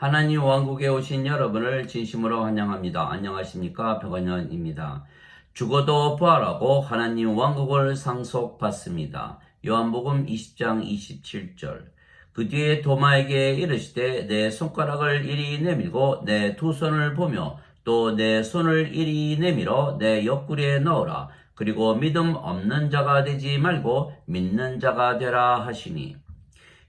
하나님 왕국에 오신 여러분을 진심으로 환영합니다. 안녕하십니까? 백원현입니다. 죽어도 부활하고 하나님 왕국을 상속받습니다. 요한복음 20장 27절. 그 뒤에 도마에게 이르시되 내 손가락을 이리 내밀고 내 두 손을 보며 또 내 손을 이리 내밀어 내 옆구리에 넣으라. 그리고 믿음 없는 자가 되지 말고 믿는 자가 되라 하시니.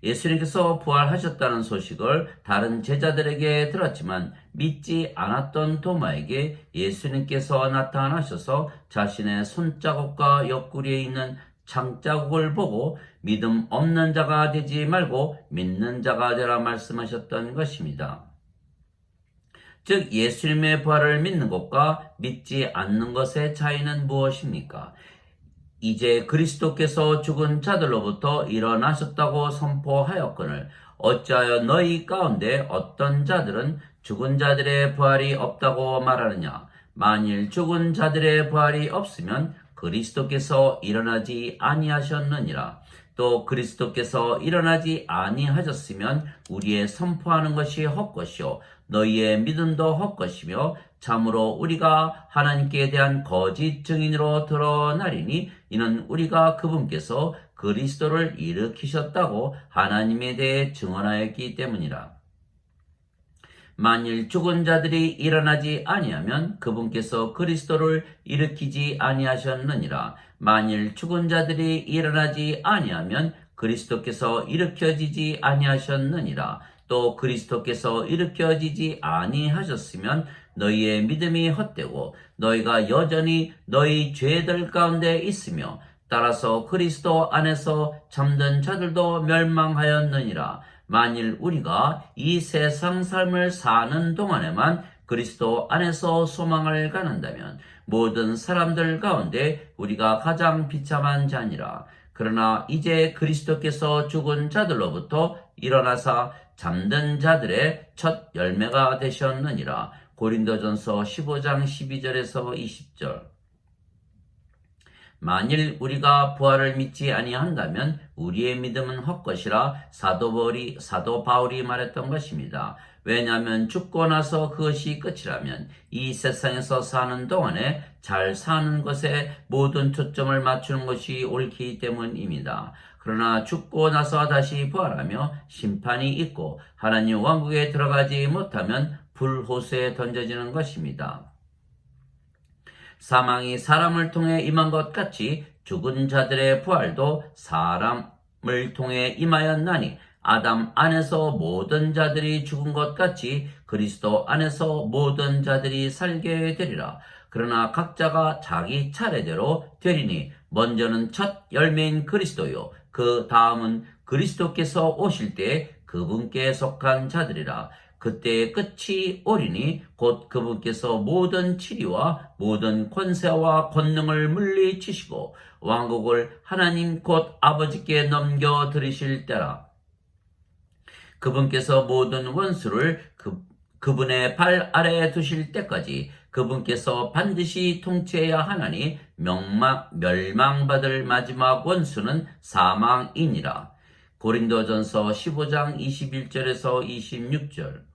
예수님께서 부활하셨다는 소식을 다른 제자들에게 들었지만 믿지 않았던 도마에게 예수님께서 나타나셔서 자신의 손자국과 옆구리에 있는 창자국을 보고 믿음 없는 자가 되지 말고 믿는 자가 되라 말씀하셨던 것입니다. 즉 예수님의 부활을 믿는 것과 믿지 않는 것의 차이는 무엇입니까? 이제 그리스도께서 죽은 자들로부터 일어나셨다고 선포하였거늘 어찌하여 너희 가운데 어떤 자들은 죽은 자들의 부활이 없다고 말하느냐? 만일 죽은 자들의 부활이 없으면 그리스도께서 일어나지 아니하셨느니라. 또 그리스도께서 일어나지 아니하셨으면 우리의 선포하는 것이 헛것이요 너희의 믿음도 헛것이며 참으로 우리가 하나님께 대한 거짓 증인으로 드러나리니 이는 우리가 그분께서 그리스도를 일으키셨다고 하나님에 대해 증언하였기 때문이라. 만일 죽은 자들이 일어나지 아니하면 그분께서 그리스도를 일으키지 아니하셨느니라. 만일 죽은 자들이 일어나지 아니하면 그리스도께서 일으켜지지 아니하셨느니라. 또 그리스도께서 일으켜지지 아니하셨으면 너희의 믿음이 헛되고 너희가 여전히 너희 죄들 가운데 있으며 따라서 그리스도 안에서 잠든 자들도 멸망하였느니라. 만일 우리가 이 세상 삶을 사는 동안에만 그리스도 안에서 소망을 갖는다면 모든 사람들 가운데 우리가 가장 비참한 자니라. 그러나 이제 그리스도께서 죽은 자들로부터 일어나사 잠든 자들의 첫 열매가 되셨느니라. 고린도전서 15장 12절에서 20절. 만일 우리가 부활을 믿지 아니한다면 우리의 믿음은 헛것이라 사도 바울이 말했던 것입니다. 왜냐하면 죽고 나서 그것이 끝이라면 이 세상에서 사는 동안에 잘 사는 것에 모든 초점을 맞추는 것이 옳기 때문입니다. 그러나 죽고 나서 다시 부활하며 심판이 있고 하나님 왕국에 들어가지 못하면 불호수에 던져지는 것입니다. 사망이 사람을 통해 임한 것 같이 죽은 자들의 부활도 사람을 통해 임하였나니 아담 안에서 모든 자들이 죽은 것 같이 그리스도 안에서 모든 자들이 살게 되리라. 그러나 각자가 자기 차례대로 되리니 먼저는 첫 열매인 그리스도요 그 다음은 그리스도께서 오실 때 그분께 속한 자들이라. 그때의 끝이 오리니 곧 그분께서 모든 치리와 모든 권세와 권능을 물리치시고 왕국을 하나님 곧 아버지께 넘겨드리실 때라. 그분께서 모든 원수를 그분의 발 아래에 두실 때까지 그분께서 반드시 통치해야 하나니 멸망받을 마지막 원수는 사망이니라. 고린도전서 15장 21절에서 26절.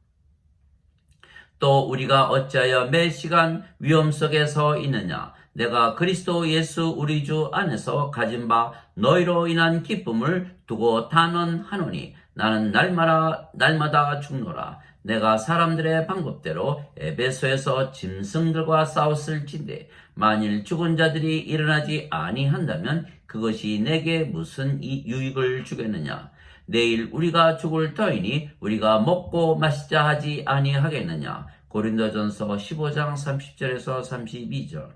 또 우리가 어찌하여 매 시간 위험 속에 서 있느냐? 내가 그리스도 예수 우리 주 안에서 가진 바 너희로 인한 기쁨을 두고 단언하노니 나는 날마다 죽노라. 내가 사람들의 방법대로 에베소에서 짐승들과 싸웠을진데 만일 죽은 자들이 일어나지 아니한다면 그것이 내게 무슨 유익을 주겠느냐? 내일 우리가 죽을 터이니 우리가 먹고 마시자 하지 아니하겠느냐. 고린도전서 15장 30절에서 32절.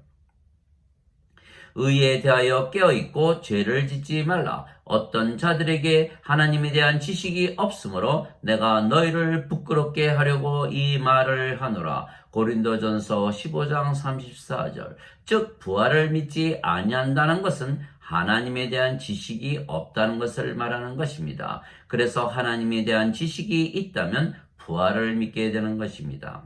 의에 대하여 깨어있고 죄를 짓지 말라. 어떤 자들에게 하나님에 대한 지식이 없으므로 내가 너희를 부끄럽게 하려고 이 말을 하노라. 고린도전서 15장 34절. 즉 부활을 믿지 아니한다는 것은 하나님에 대한 지식이 없다는 것을 말하는 것입니다. 그래서 하나님에 대한 지식이 있다면 부활을 믿게 되는 것입니다.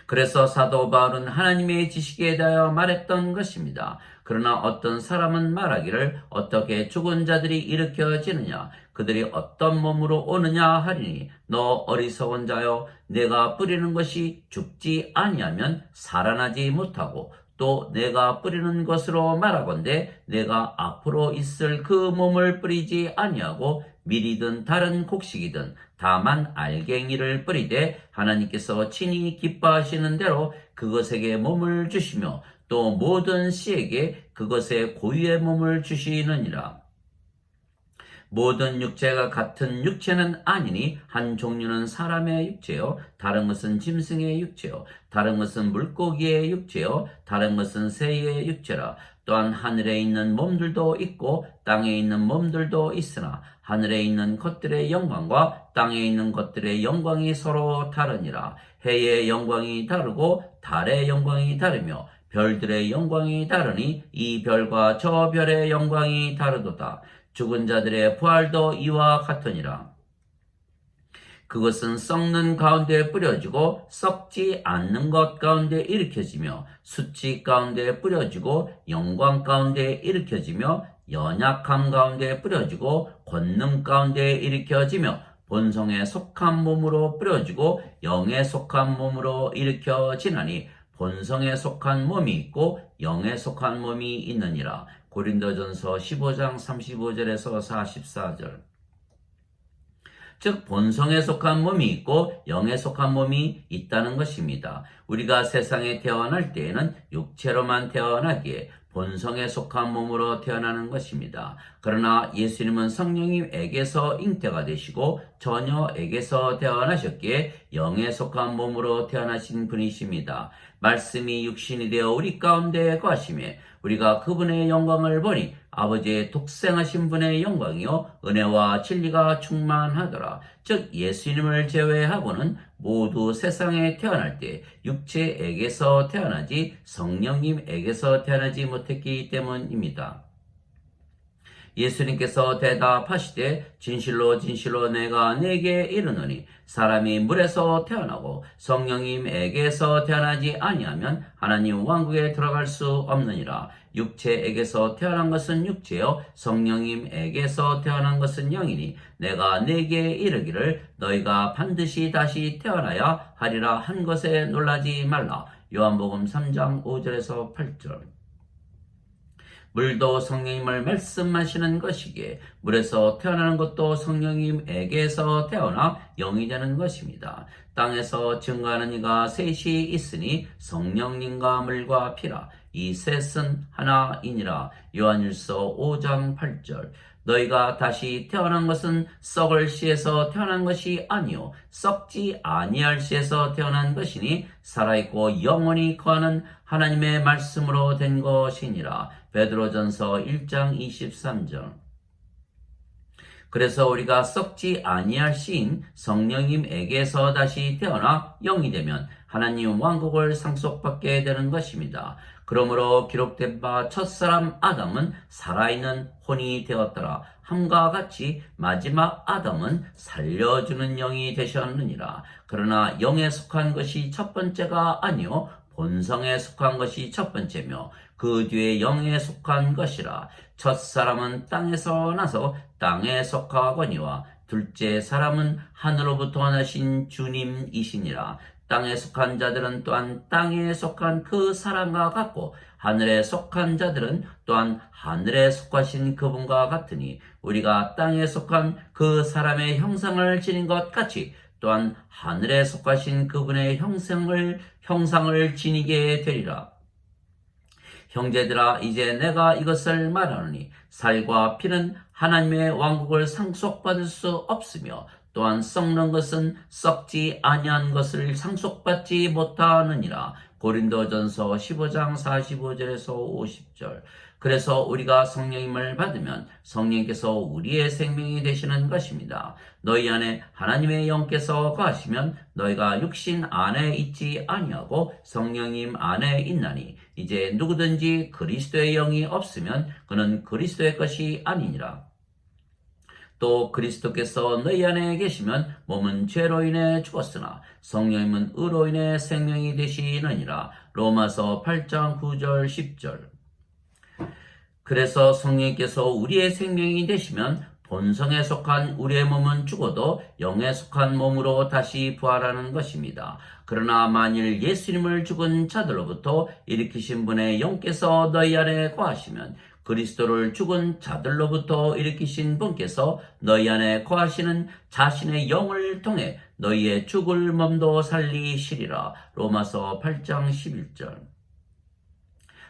그래서 사도 바울은 하나님의 지식에 대하여 말했던 것입니다. 그러나 어떤 사람은 말하기를 어떻게 죽은 자들이 일으켜지느냐? 그들이 어떤 몸으로 오느냐 하리니 너 어리석은 자여 내가 뿌리는 것이 죽지 아니하면 살아나지 못하고 또 내가 뿌리는 것으로 말하건대 내가 앞으로 있을 그 몸을 뿌리지 아니하고 밀이든 다른 곡식이든 다만 알갱이를 뿌리되 하나님께서 친히 기뻐하시는 대로 그것에게 몸을 주시며 또 모든 씨에게 그것의 고유의 몸을 주시느니라. 모든 육체가 같은 육체는 아니니 한 종류는 사람의 육체요 다른 것은 짐승의 육체요 다른 것은 물고기의 육체요 다른 것은 새의 육체라. 또한 하늘에 있는 몸들도 있고 땅에 있는 몸들도 있으나 하늘에 있는 것들의 영광과 땅에 있는 것들의 영광이 서로 다르니라. 해의 영광이 다르고 달의 영광이 다르며 별들의 영광이 다르니 이 별과 저 별의 영광이 다르도다. 죽은 자들의 부활도 이와 같으니라. 그것은 썩는 가운데 뿌려지고 썩지 않는 것 가운데 일으켜지며 수치 가운데 뿌려지고 영광 가운데 일으켜지며 연약함 가운데 뿌려지고 권능 가운데 일으켜지며 본성에 속한 몸으로 뿌려지고 영에 속한 몸으로 일으켜지나니 본성에 속한 몸이 있고 영에 속한 몸이 있느니라. 고린도전서 15장 35절에서 44절. 즉 본성에 속한 몸이 있고 영에 속한 몸이 있다는 것입니다. 우리가 세상에 태어날 때에는 육체로만 태어나기에 본성에 속한 몸으로 태어나는 것입니다. 그러나 예수님은 성령님에게서 잉태가 되시고 처녀에게서 태어나셨기에 영에 속한 몸으로 태어나신 분이십니다. 말씀이 육신이 되어 우리 가운데 거하시매 우리가 그분의 영광을 보니 아버지의 독생하신 분의 영광이요 은혜와 진리가 충만하더라. 즉 예수님을 제외하고는 모두 세상에 태어날 때 육체에게서 태어나지 성령님에게서 태어나지 못했기 때문입니다. 예수님께서 대답하시되 진실로 진실로 내가 네게 이르노니 사람이 물에서 태어나고 성령님에게서 태어나지 아니하면 하나님 왕국에 들어갈 수 없느니라. 육체에게서 태어난 것은 육체요 성령님에게서 태어난 것은 영이니 내가 네게 이르기를 너희가 반드시 다시 태어나야 하리라 한 것에 놀라지 말라. 요한복음 3장 5절에서 8절. 물도 성령님을 말씀하시는 것이기에 물에서 태어나는 것도 성령님에게서 태어나 영이 되는 것입니다. 땅에서 증거하는 이가 셋이 있으니 성령님과 물과 피라. 이 셋은 하나이니라. 요한일서 5장 8절. 너희가 다시 태어난 것은 썩을 씨에서 태어난 것이 아니요 썩지 아니할 씨에서 태어난 것이니 살아있고 영원히 거하는 하나님의 말씀으로 된 것이니라. 베드로전서 1장 23절. 그래서 우리가 썩지 아니할 씨인 성령님에게서 다시 태어나 영이 되면 하나님 왕국을 상속받게 되는 것입니다. 그러므로 기록된 바 첫사람 아담은 살아있는 혼이 되었더라 함과 같이 마지막 아담은 살려주는 영이 되셨느니라. 그러나 영에 속한 것이 첫 번째가 아니요 본성에 속한 것이 첫 번째며 그 뒤에 영에 속한 것이라. 첫 사람은 땅에서 나서 땅에 속하거니와 둘째 사람은 하늘로부터 나신 주님이시니라. 땅에 속한 자들은 또한 땅에 속한 그 사람과 같고 하늘에 속한 자들은 또한 하늘에 속하신 그분과 같으니 우리가 땅에 속한 그 사람의 형상을 지닌 것 같이 또한 하늘에 속하신 그분의 형상을 지니게 되리라. 형제들아 이제 내가 이것을 말하노니 살과 피는 하나님의 왕국을 상속받을 수 없으며 또한 썩는 것은 썩지 아니한 것을 상속받지 못하느니라. 고린도전서 15장 45절에서 50절. 그래서 우리가 성령님을 받으면 성령께서 우리의 생명이 되시는 것입니다. 너희 안에 하나님의 영께서 거하시면 너희가 육신 안에 있지 아니하고 성령님 안에 있나니 이제 누구든지 그리스도의 영이 없으면 그는 그리스도의 것이 아니니라. 또 그리스도께서 너희 안에 계시면 몸은 죄로 인해 죽었으나 성령님은 의로 인해 생명이 되시느니라. 로마서 8장 9절 10절. 그래서 성령께서 우리의 생명이 되시면 본성에 속한 우리의 몸은 죽어도 영에 속한 몸으로 다시 부활하는 것입니다. 그러나 만일 예수님을 죽은 자들로부터 일으키신 분의 영께서 너희 안에 거하시면 그리스도를 죽은 자들로부터 일으키신 분께서 너희 안에 거하시는 자신의 영을 통해 너희의 죽을 몸도 살리시리라. 로마서 8장 11절.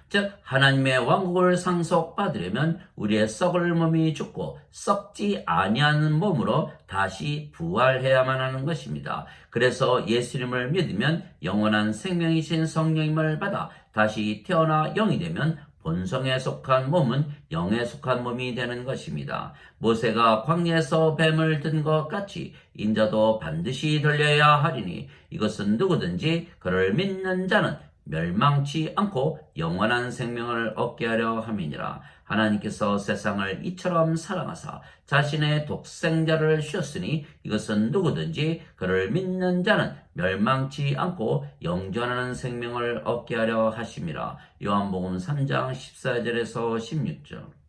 즉 하나님의 왕국을 상속받으려면 우리의 썩을 몸이 죽고 썩지 아니하는 몸으로 다시 부활해야만 하는 것입니다. 그래서 예수님을 믿으면 영원한 생명이신 성령님을 받아 다시 태어나 영이 되면 본성에 속한 몸은 영에 속한 몸이 되는 것입니다. 모세가 광야에서 뱀을 든 것 같이 인자도 반드시 들려야 하리니 이것은 누구든지 그를 믿는 자는 멸망치 않고 영원한 생명을 얻게 하려 함이니라. 하나님께서 세상을 이처럼 사랑하사 자신의 독생자를 주셨으니 이것은 누구든지 그를 믿는 자는 멸망치 않고 영존하는 생명을 얻게 하려 하심이라. 요한복음 3장 14절에서 16절.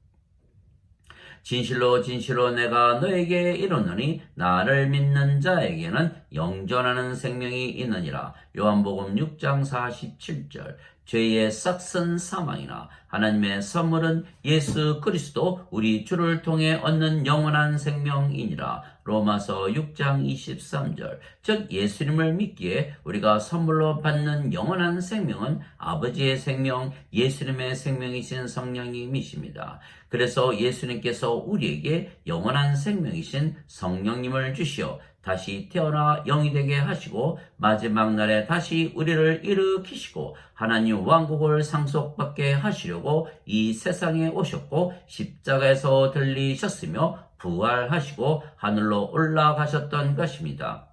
진실로 진실로 내가 너에게 이르노니 나를 믿는 자에게는 영존하는 생명이 있느니라. 요한복음 6장 47절. 죄의 싹슨 사망이나 하나님의 선물은 예수 그리스도 우리 주를 통해 얻는 영원한 생명이니라. 로마서 6장 23절. 즉 예수님을 믿기에 우리가 선물로 받는 영원한 생명은 아버지의 생명, 예수님의 생명이신 성령님이십니다. 그래서 예수님께서 우리에게 영원한 생명이신 성령님을 주시어 다시 태어나 영이 되게 하시고 마지막 날에 다시 우리를 일으키시고 하나님 왕국을 상속받게 하시려고 이 세상에 오셨고 십자가에서 들리셨으며 부활하시고 하늘로 올라가셨던 것입니다.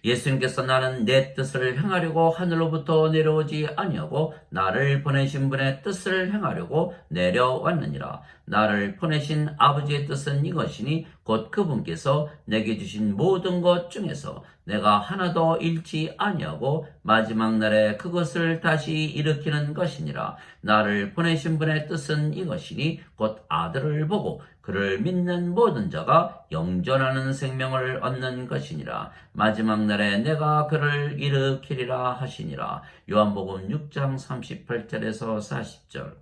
예수님께서 나는 내 뜻을 행하려고 하늘로부터 내려오지 아니하고 나를 보내신 분의 뜻을 행하려고 내려왔느니라. 나를 보내신 아버지의 뜻은 이것이니 곧 그분께서 내게 주신 모든 것 중에서 내가 하나도 잃지 아니하고 마지막 날에 그것을 다시 일으키는 것이니라. 나를 보내신 분의 뜻은 이것이니 곧 아들을 보고 그를 믿는 모든 자가 영존하는 생명을 얻는 것이니라. 마지막 날에 내가 그를 일으키리라 하시니라. 요한복음 6장 38절에서 40절.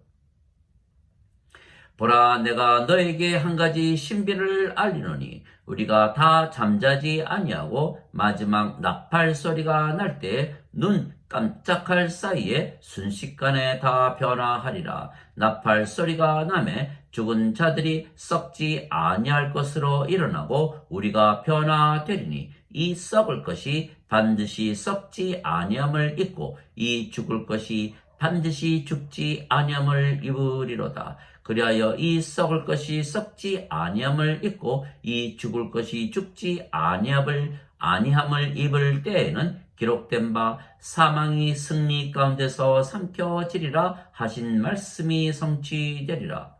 보라 내가 너에게 한 가지 신비를 알리노니 우리가 다 잠자지 아니하고 마지막 나팔 소리가 날 때 눈 깜짝할 사이에 순식간에 다 변화하리라. 나팔 소리가 나매 죽은 자들이 썩지 아니할 것으로 일어나고 우리가 변화되리니 이 썩을 것이 반드시 썩지 아니함을 입고 이 죽을 것이 반드시 죽지 아니함을 입으리로다. 그리하여 이 썩을 것이 썩지 아니함을 입고 이 죽을 것이 죽지 아니함을 입을 때에는 기록된 바 사망이 승리 가운데서 삼켜지리라 하신 말씀이 성취되리라.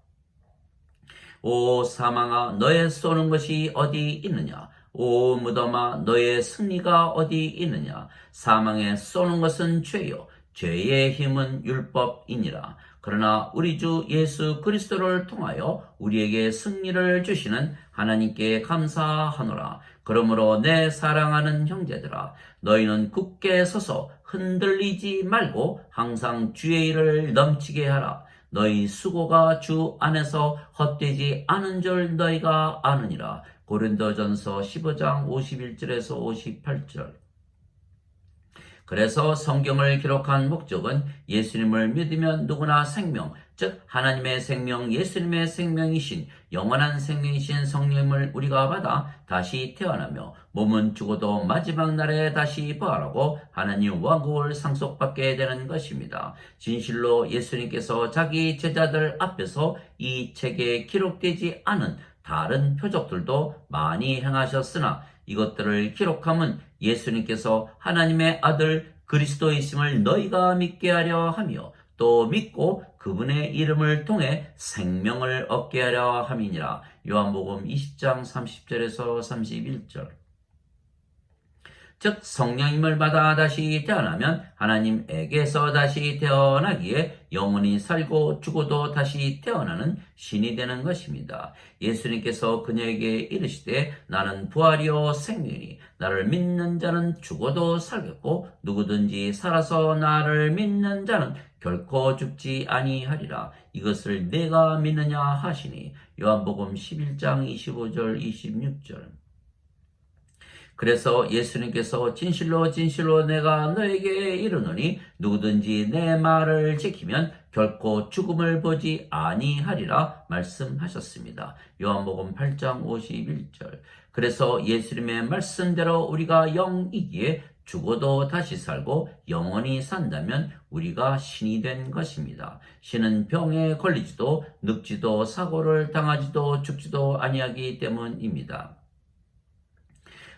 오 사망아 너의 쏘는 것이 어디 있느냐? 오 무덤아 너의 승리가 어디 있느냐? 사망에 쏘는 것은 죄요 죄의 힘은 율법이니라. 그러나 우리 주 예수 그리스도를 통하여 우리에게 승리를 주시는 하나님께 감사하노라. 그러므로 내 사랑하는 형제들아 너희는 굳게 서서 흔들리지 말고 항상 주의 일을 넘치게 하라. 너희 수고가 주 안에서 헛되지 않은 줄 너희가 아느니라. 고린도전서 15장 51절에서 58절. 그래서 성경을 기록한 목적은 예수님을 믿으면 누구나 생명, 즉 하나님의 생명, 예수님의 생명이신 영원한 생명이신 성령을 우리가 받아 다시 태어나며 몸은 죽어도 마지막 날에 다시 부활하고 하나님 왕국을 상속받게 되는 것입니다. 진실로 예수님께서 자기 제자들 앞에서 이 책에 기록되지 않은 다른 표적들도 많이 행하셨으나 이것들을 기록함은 예수님께서 하나님의 아들 그리스도이심을 너희가 믿게 하려 하며 또 믿고 그분의 이름을 통해 생명을 얻게 하려 함이니라. 요한복음 20장 30절에서 31절. 즉 성령님을 받아 다시 태어나면 하나님에게서 다시 태어나기에 영원히 살고 죽어도 다시 태어나는 신이 되는 것입니다. 예수님께서 그녀에게 이르시되 나는 부활이요 생명이니 나를 믿는 자는 죽어도 살겠고 누구든지 살아서 나를 믿는 자는 결코 죽지 아니하리라. 이것을 내가 믿느냐 하시니 요한복음 11장 25절 26절. 그래서 예수님께서 진실로 진실로 내가 너에게 이르노니 누구든지 내 말을 지키면 결코 죽음을 보지 아니하리라 말씀하셨습니다. 요한복음 8장 51절. 그래서 예수님의 말씀대로 우리가 영이기에 죽어도 다시 살고 영원히 산다면 우리가 신이 된 것입니다. 신은 병에 걸리지도 늙지도 사고를 당하지도 죽지도 아니하기 때문입니다.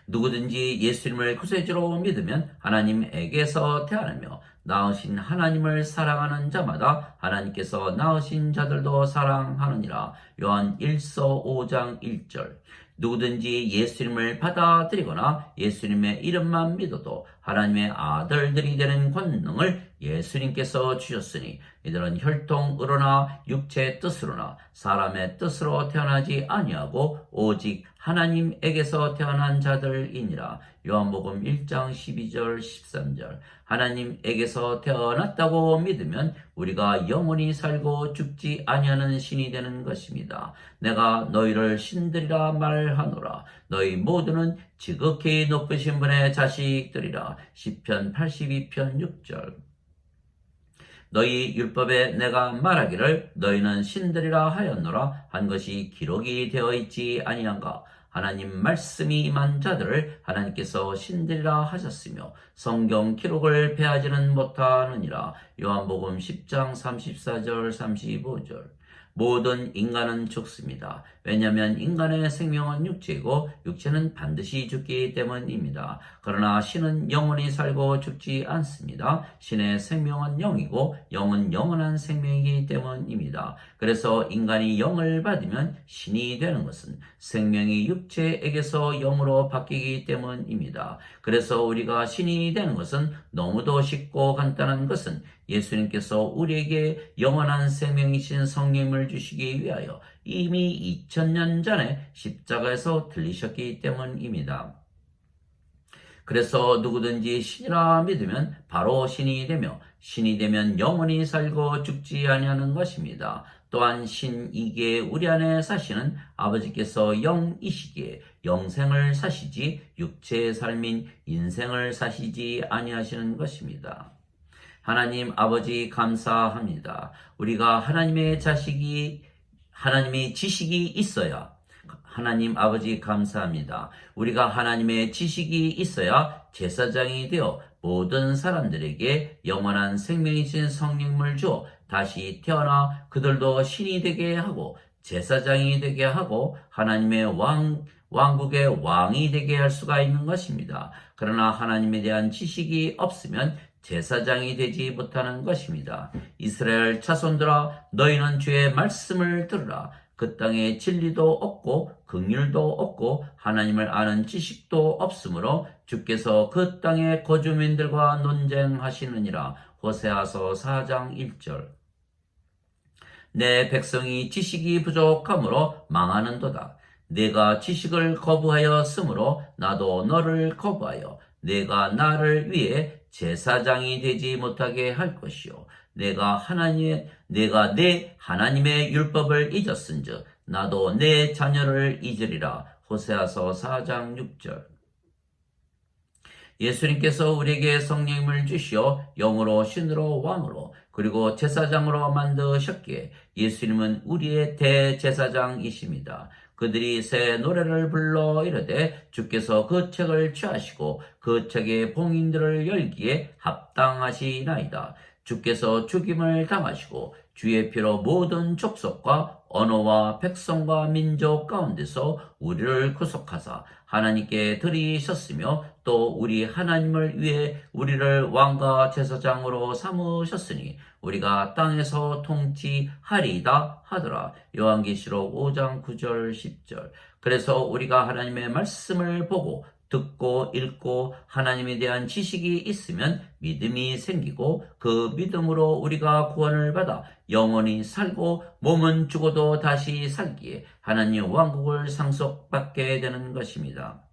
누구든지 예수님을 구세주로 믿으면 하나님에게서 태어나며 낳으신 하나님을 사랑하는 자마다 하나님께서 낳으신 자들도 사랑하느니라. 요한 1서 5장 1절. 누구든지 예수님을 받아들이거나 예수님의 이름만 믿어도 하나님의 아들들이 되는 권능을 예수님께서 주셨으니 이들은 혈통으로나 육체의 뜻으로나 사람의 뜻으로 태어나지 아니하고 오직 하나님에게서 태어난 자들이니라. 요한복음 1장 12절 13절. 하나님에게서 태어났다고 믿으면 우리가 영원히 살고 죽지 아니하는 신이 되는 것입니다. 내가 너희를 신들이라 말하노라. 너희 모두는 지극히 높으신 분의 자식들이라. 시편 82편 6절. 너희 율법에 내가 말하기를 너희는 신들이라 하였노라 한 것이 기록이 되어 있지 아니한가. 하나님 말씀이 임한 자들을 하나님께서 신들이라 하셨으며 성경 기록을 패하지는 못하느니라. 요한복음 10장 34절 35절. 모든 인간은 죽습니다. 왜냐하면 인간의 생명은 육체이고 육체는 반드시 죽기 때문입니다. 그러나 신은 영원히 살고 죽지 않습니다. 신의 생명은 영이고 영은 영원한 생명이기 때문입니다. 그래서 인간이 영을 받으면 신이 되는 것은 생명이 육체에게서 영으로 바뀌기 때문입니다. 그래서 우리가 신이 되는 것은 너무도 쉽고 간단한 것은 예수님께서 우리에게 영원한 생명이신 성령을 주시기 위하여 이미 2000년 전에 십자가에서 들리셨기 때문입니다. 그래서 누구든지 신이라 믿으면 바로 신이 되며 신이 되면 영원히 살고 죽지 아니하는 것입니다. 또한 신이기에 우리 안에 사시는 아버지께서 영이시기에 영생을 사시지 육체의 삶인 인생을 사시지 아니하시는 것입니다. 하나님 아버지 감사합니다. 우리가 하나님의 지식이 있어야 하나님 아버지 감사합니다. 우리가 하나님의 지식이 있어야 제사장이 되어 모든 사람들에게 영원한 생명이신 성령을 주어 다시 태어나 그들도 신이 되게 하고 제사장이 되게 하고 하나님의 왕국의 왕이 되게 할 수가 있는 것입니다. 그러나 하나님에 대한 지식이 없으면 제사장이 되지 못하는 것입니다. 이스라엘 자손들아 너희는 주의 말씀을 들으라. 그 땅에 진리도 없고 긍휼도 없고 하나님을 아는 지식도 없으므로 주께서 그 땅의 거주민들과 논쟁하시느니라. 호세아서 4장 1절. 내 백성이 지식이 부족함으로 망하는도다. 내가 지식을 거부하였으므로 나도 너를 거부하여 내가 나를 위해 제사장이 되지 못하게 할 것이요 내가 내 하나님의 율법을 잊었은즉 나도 내 자녀를 잊으리라. 호세아서 4장 6절. 예수님께서 우리에게 성령님을 주시어 영으로 신으로 왕으로 그리고 제사장으로 만드셨기에 예수님은 우리의 대제사장이십니다. 그들이 새 노래를 불러 이르되 주께서 그 책을 취하시고 그 책의 봉인들을 열기에 합당하시나이다. 주께서 죽임을 당하시고 주의 피로 모든 족속과 언어와 백성과 민족 가운데서 우리를 구속하사 하나님께 드리셨으며 또 우리 하나님을 위해 우리를 왕과 제사장으로 삼으셨으니 우리가 땅에서 통치하리이다 하더라. 요한계시록 5장 9절 10절. 그래서 우리가 하나님의 말씀을 보고 듣고 읽고 하나님에 대한 지식이 있으면 믿음이 생기고 그 믿음으로 우리가 구원을 받아 영원히 살고 몸은 죽어도 다시 살기에 하나님 왕국을 상속받게 되는 것입니다.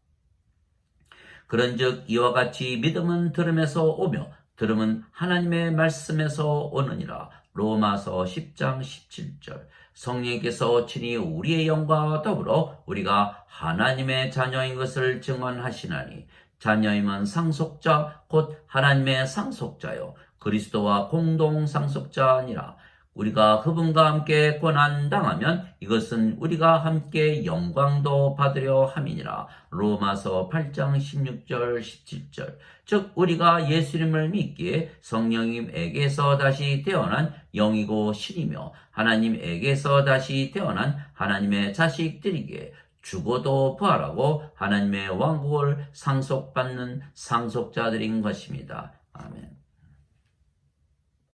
그런즉 이와 같이 믿음은 들음에서 오며 들음은 하나님의 말씀에서 오느니라. 로마서 10장 17절. 성령께서 친히 우리의 영과 더불어 우리가 하나님의 자녀인 것을 증언하시나니 자녀임은 상속자 곧 하나님의 상속자요 그리스도와 공동 상속자니라. 우리가 그분과 함께 고난당하면 이것은 우리가 함께 영광도 받으려 함이니라. 로마서 8장 16절 17절. 즉 우리가 예수님을 믿기에 성령님에게서 다시 태어난 영이고 신이며 하나님에게서 다시 태어난 하나님의 자식들이기에 죽어도 부활하고 하나님의 왕국을 상속받는 상속자들인 것입니다. 아멘.